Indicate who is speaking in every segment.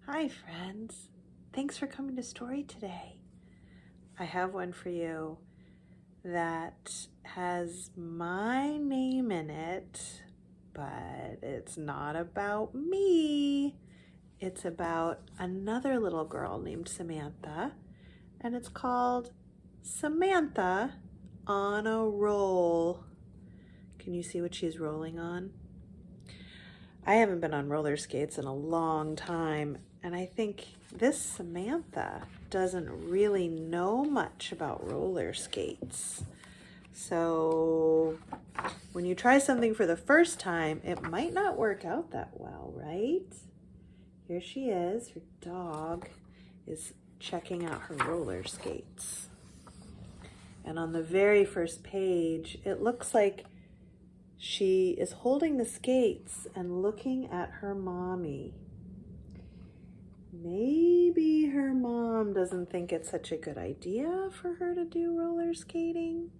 Speaker 1: Hi, friends. Thanks for coming to Story today. I have one for you that has my name in it, but it's not about me. It's about another little girl named Samantha, and it's called Samantha on a Roll. Can you see what she's rolling on? I haven't been on roller skates in a long time, and I think this Samantha doesn't really know much about roller skates. So when you try something for the first time, it might not work out that well, right? Here she is. Her dog is checking out her roller skates. And on the very first page, it looks like she is holding the skates and looking at her mommy. Maybe her mom doesn't think it's such a good idea for her to do roller skating,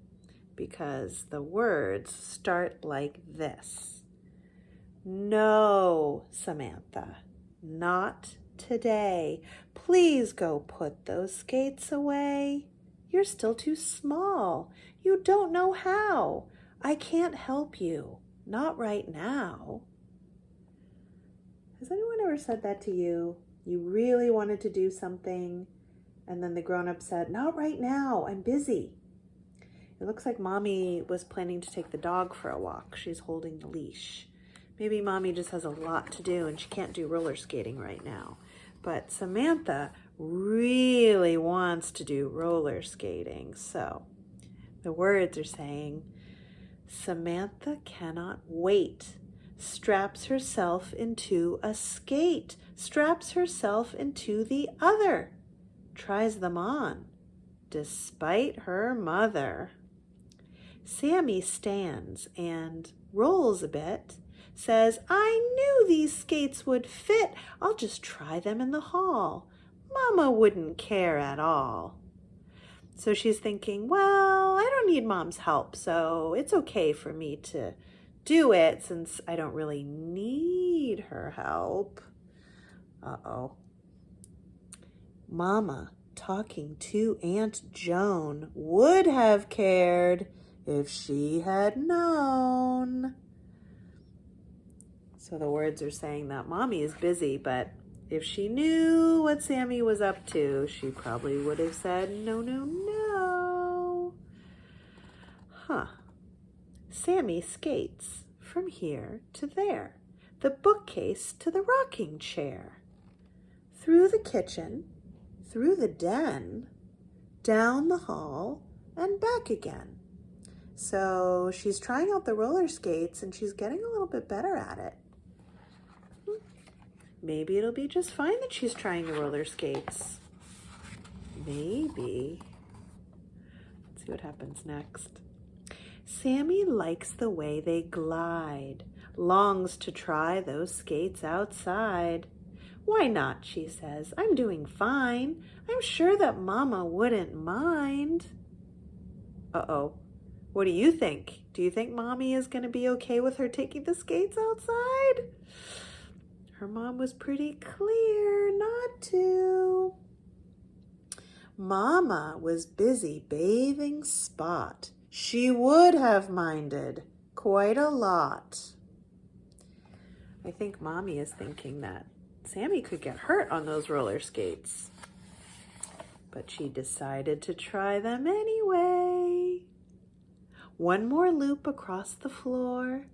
Speaker 1: because the words start like this. No, Samantha, not today. Please go put those skates away. You're still too small. You don't know how. I can't help you. Not right now. Has anyone ever said that to you? You really wanted to do something, and then the grown-up said, not right now, I'm busy. It looks like Mommy was planning to take the dog for a walk. She's holding the leash. Maybe Mommy just has a lot to do and she can't do roller skating right now. But Samantha really wants to do roller skating. So the words are saying, Samantha cannot wait, straps herself into a skate, straps herself into the other, tries them on, despite her mother. Sammy stands and rolls a bit, says, I knew these skates would fit. I'll just try them in the hall. Mama wouldn't care at all. So she's thinking, well, I don't need Mom's help, so it's okay for me to do it since I don't really need her help. Uh-oh. Mama, talking to Aunt Joan, would have cared if she had known. So the words are saying that Mommy is busy, but if she knew what Sammy was up to, she probably would have said, no, no, no. Sammy skates from here to there, the bookcase to the rocking chair, through the kitchen, through the den, down the hall, and back again. So she's trying out the roller skates and she's getting a little bit better at it. Maybe it'll be just fine that she's trying the roller skates. Maybe. Let's see what happens next. Sammy likes the way they glide, longs to try those skates outside. Why not, she says. I'm doing fine. I'm sure that Mama wouldn't mind. Uh-oh. What do you think? Do you think Mommy is going to be okay with her taking the skates outside? Her mom was pretty clear not to. Mama was busy bathing Spot. She would have minded quite a lot. I think Mommy is thinking that Sammy could get hurt on those roller skates, but she decided to try them anyway. One more loop across the floor,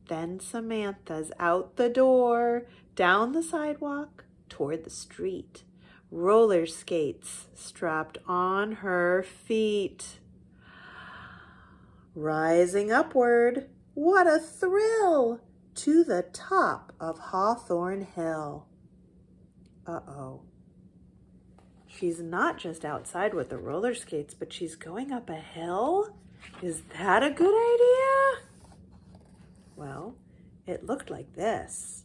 Speaker 1: then Samantha's out the door, down the sidewalk, toward the street. Roller skates strapped on her feet. Rising upward, what a thrill, to the top of Hawthorne Hill. Uh-oh. She's not just outside with the roller skates, but she's going up a hill? Is that a good idea? Well, it looked like this.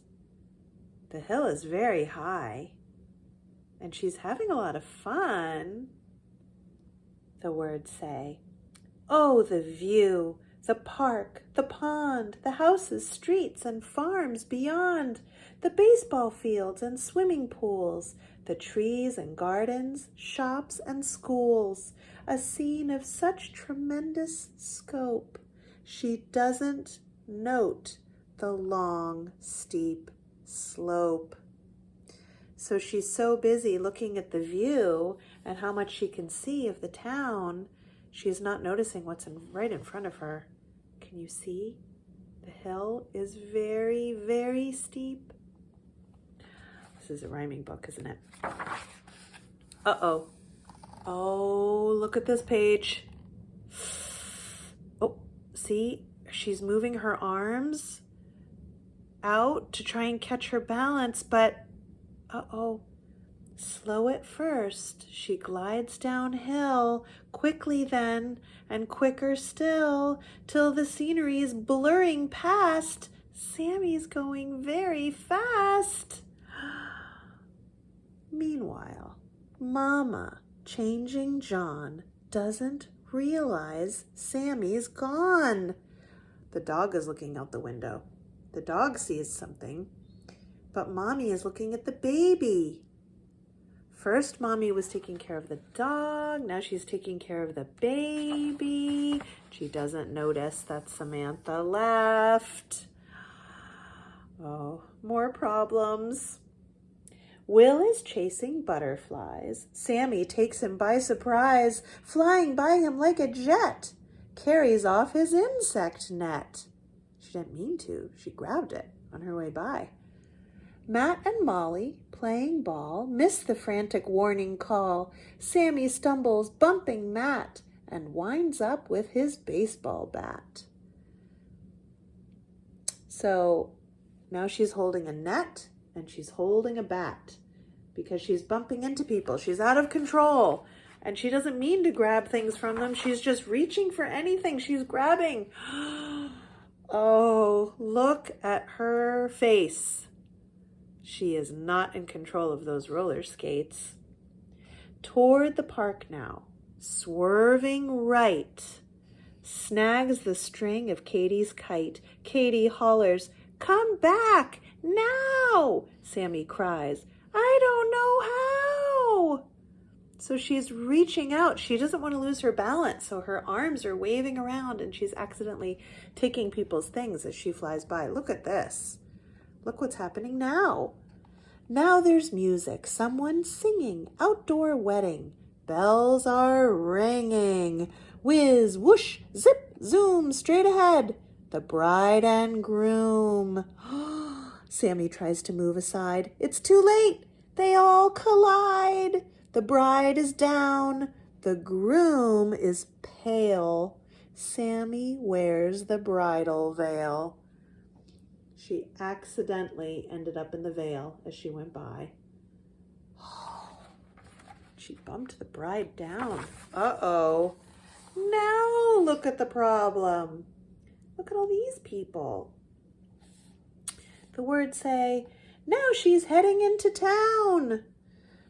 Speaker 1: The hill is very high, and she's having a lot of fun. The words say, oh, the view, The park, the pond, the houses, streets, and farms beyond, the baseball fields and swimming pools, the trees and gardens, shops and schools, a scene of such tremendous scope, she doesn't note the long, steep slope. So she's so busy looking at the view and how much she can see of the town, she's not noticing what's right in front of her. Can you see? The hill is very, very steep. This is a rhyming book, isn't it? Uh-oh. Oh, look at this page. Oh, see? She's moving her arms out to try and catch her balance, but uh-oh. Slow at first, she glides downhill, quickly then, and quicker still, till the scenery's blurring past. Sammy's going very fast. Meanwhile, Mama, changing John, doesn't realize Sammy's gone. The dog is looking out the window. The dog sees something, but Mommy is looking at the baby. First, Mommy was taking care of the dog. Now she's taking care of the baby. She doesn't notice that Samantha left. Oh, more problems. Will is chasing butterflies. Sammy takes him by surprise, flying by him like a jet, carries off his insect net. She didn't mean to. She grabbed it on her way by. Matt and Molly, playing ball, miss the frantic warning call. Sammy stumbles, bumping Matt, and winds up with his baseball bat. So now she's holding a net and she's holding a bat because she's bumping into people. She's out of control and she doesn't mean to grab things from them. She's just reaching for anything. She's grabbing. Oh, look at her face. She is not in control of those roller skates. Toward the park now, swerving right, snags the string of Katie's kite. Katie hollers, "Come back, now!" Sammy cries, "I don't know how!" So she's reaching out. She doesn't want to lose her balance, so her arms are waving around and she's accidentally taking people's things as she flies by. Look at this. Look what's happening now. Now there's music, someone singing, outdoor wedding. Bells are ringing. Whiz, whoosh, zip, zoom, straight ahead. The bride and groom. Sammy tries to move aside. It's too late. They all collide. The bride is down. The groom is pale. Sammy wears the bridal veil. She accidentally ended up in the veil as she went by. She bumped the bride down. Uh-oh. Now look at the problem. Look at all these people. The words say, now she's heading into town.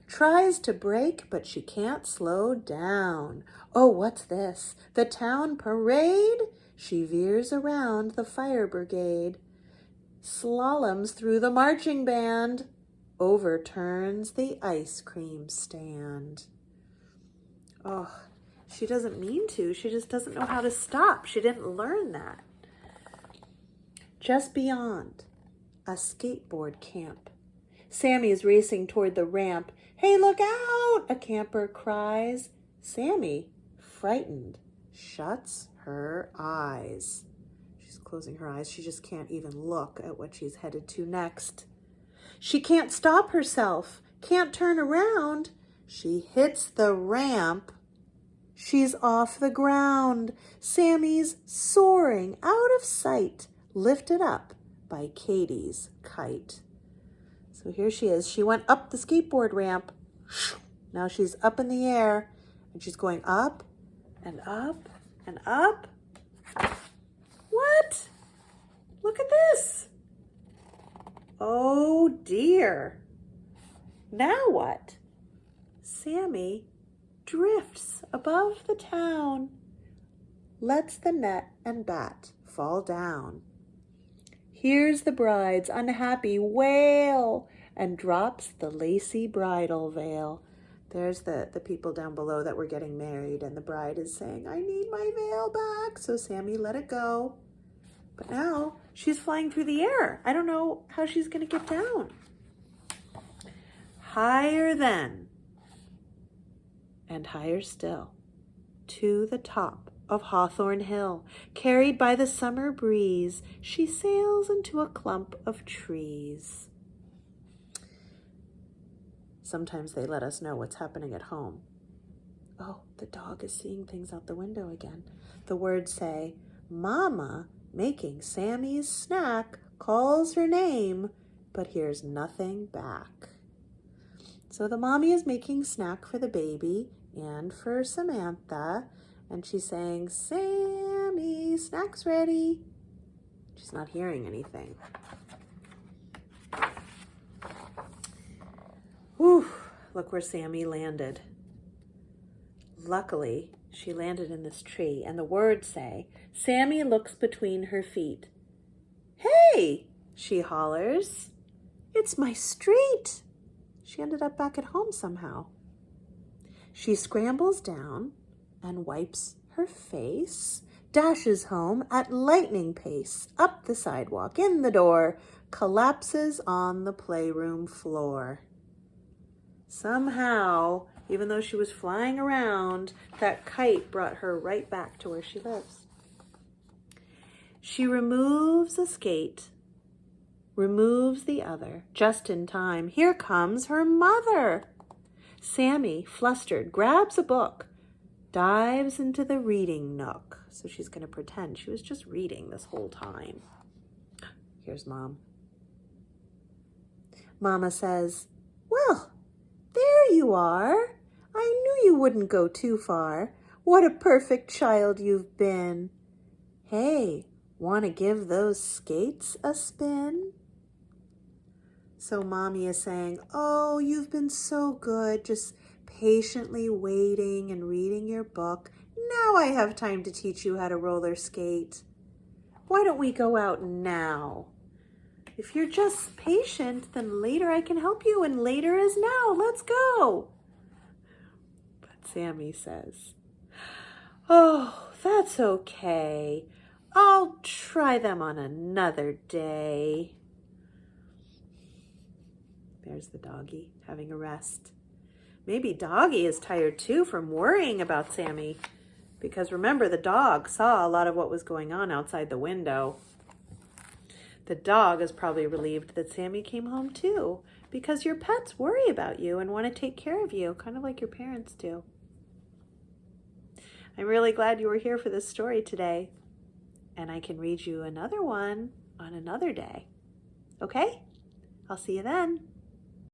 Speaker 1: Tries to brake, but she can't slow down. Oh, what's this? The town parade? She veers around the fire brigade. Slaloms through the marching band, overturns the ice cream stand. Oh, she doesn't mean to. She just doesn't know how to stop. She didn't learn that. Just beyond, a skateboard camp. Sammy is racing toward the ramp. Hey, look out, a camper cries. Sammy, frightened, shuts her eyes. She's closing her eyes. She just can't even look at what she's headed to next. She can't stop herself, can't turn around. She hits the ramp. She's off the ground. Sammy's soaring out of sight, lifted up by Katie's kite. So here she is. She went up the skateboard ramp. Now she's up in the air, and she's going up and up and up. What? Look at this. Oh dear. Now what? Sammy drifts above the town. lets the net and bat fall down. Hears the bride's unhappy wail and drops the lacy bridal veil. There's the people down below that were getting married, and the bride is saying, I need my veil back. So Sammy let it go. But now she's flying through the air. I don't know how she's going to get down. Higher then, and higher still, to the top of Hawthorn Hill, carried by the summer breeze, she sails into a clump of trees. Sometimes they let us know what's happening at home. Oh, the dog is seeing things out the window again. The words say, Mama, making Sammy's snack, calls her name, but hears nothing back. So the mommy is making snack for the baby and for Samantha, and she's saying, Sammy, snack's ready. She's not hearing anything. Whew, look where Sammy landed. Luckily, she landed in this tree, and the words say, Sammy looks between her feet. Hey, she hollers, it's my street. She ended up back at home somehow. She scrambles down and wipes her face, dashes home at lightning pace, up the sidewalk, in the door, collapses on the playroom floor. Somehow, even though she was flying around, that kite brought her right back to where she lives. She removes a skate, removes the other, just in time. Here comes her mother. Sammy, flustered, grabs a book, dives into the reading nook. So she's going to pretend she was just reading this whole time. Here's Mom. Mama says, well, there you are. I knew you wouldn't go too far. What a perfect child you've been. Hey, want to give those skates a spin? So Mommy is saying, oh, you've been so good, just patiently waiting and reading your book. Now I have time to teach you how to roller skate. Why don't we go out now? If you're just patient, then later I can help you, and later is now. Let's go. But Sammy says, oh, that's okay. I'll try them on another day. There's the doggy having a rest. Maybe Doggy is tired too from worrying about Sammy, because remember, the dog saw a lot of what was going on outside the window. The dog is probably relieved that Sammy came home too, because your pets worry about you and want to take care of you, kind of like your parents do. I'm really glad you were here for this story today, and I can read you another one on another day. Okay? I'll see you then.